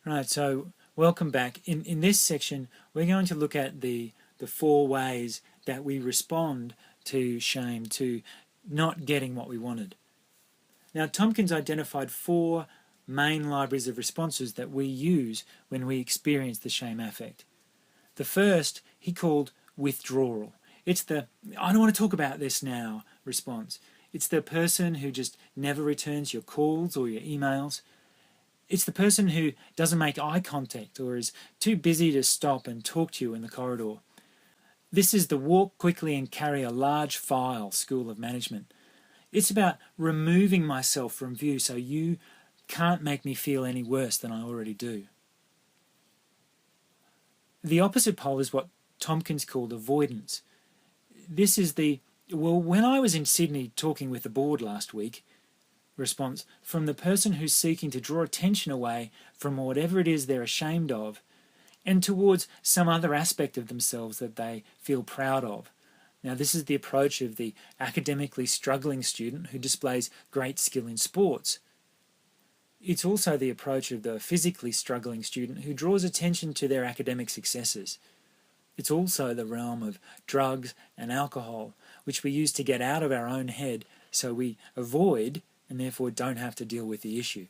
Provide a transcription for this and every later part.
Right, so welcome back. In this section, we're going to look at the 4 ways that we respond to shame, to not getting what we wanted. Now, Tomkins identified 4 main libraries of responses that we use when we experience the shame affect. The first he called withdrawal. It's the "I don't want to talk about this now" response. It's the person who just never returns your calls or your emails. It's the person who doesn't make eye contact or is too busy to stop and talk to you in the corridor. This is the walk quickly and carry a large file school of management. It's about removing myself from view so you can't make me feel any worse than I already do. The opposite pole is what Tomkins called avoidance. This is the when I was in Sydney talking with the board last week response from the person who's seeking to draw attention away from whatever it is they're ashamed of and towards some other aspect of themselves that they feel proud of. Now, this is the approach of the academically struggling student who displays great skill in sports. It's also the approach of the physically struggling student who draws attention to their academic successes. It's also the realm of drugs and alcohol, which we use to get out of our own head so we avoid and therefore don't have to deal with the issue.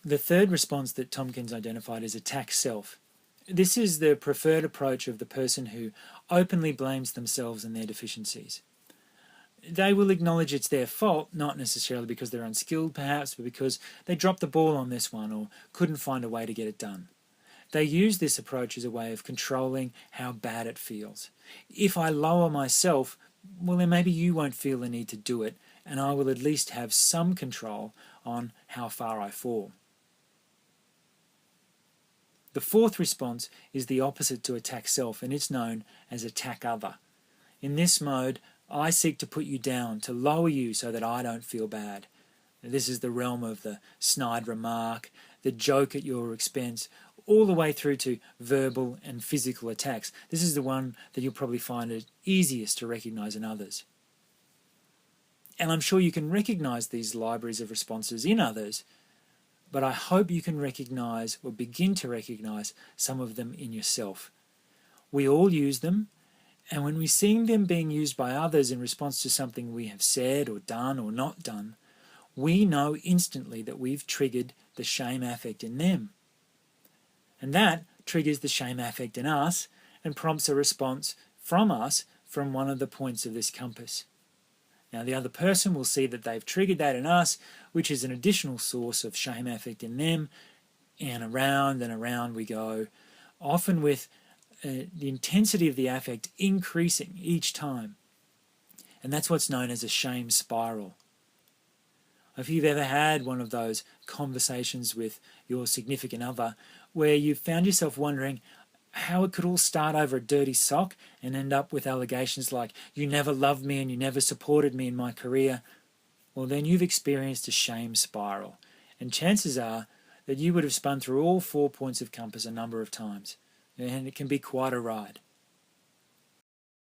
The third response that Tomkins identified is attack self. This is the preferred approach of the person who openly blames themselves and their deficiencies. They will acknowledge it's their fault, not necessarily because they're unskilled perhaps, but because they dropped the ball on this one or couldn't find a way to get it done. They use this approach as a way of controlling how bad it feels. If I lower myself, well, then maybe you won't feel the need to do it, and I will at least have some control on how far I fall. The fourth response is the opposite to attack self, and it's known as attack other. In this mode, I seek to put you down, to lower you so that I don't feel bad. This is the realm of the snide remark, the joke at your expense, all the way through to verbal and physical attacks. This is the one that you'll probably find it easiest to recognise in others. And I'm sure you can recognise these libraries of responses in others, but I hope you can recognise or begin to recognise some of them in yourself. We all use them, and when we see them being used by others in response to something we have said or done or not done, we know instantly that we've triggered the shame affect in them. And that triggers the shame affect in us and prompts a response from us from one of the points of this compass. Now, the other person will see that they've triggered that in us, which is an additional source of shame affect in them, and around we go, often with the intensity of the affect increasing each time. And that's what's known as a shame spiral. If you've ever had one of those conversations with your significant other where you found yourself wondering how it could all start over a dirty sock and end up with allegations like, "You never loved me and you never supported me in my career," well, then you've experienced a shame spiral. And chances are that you would have spun through all 4 points of compass a number of times. And it can be quite a ride.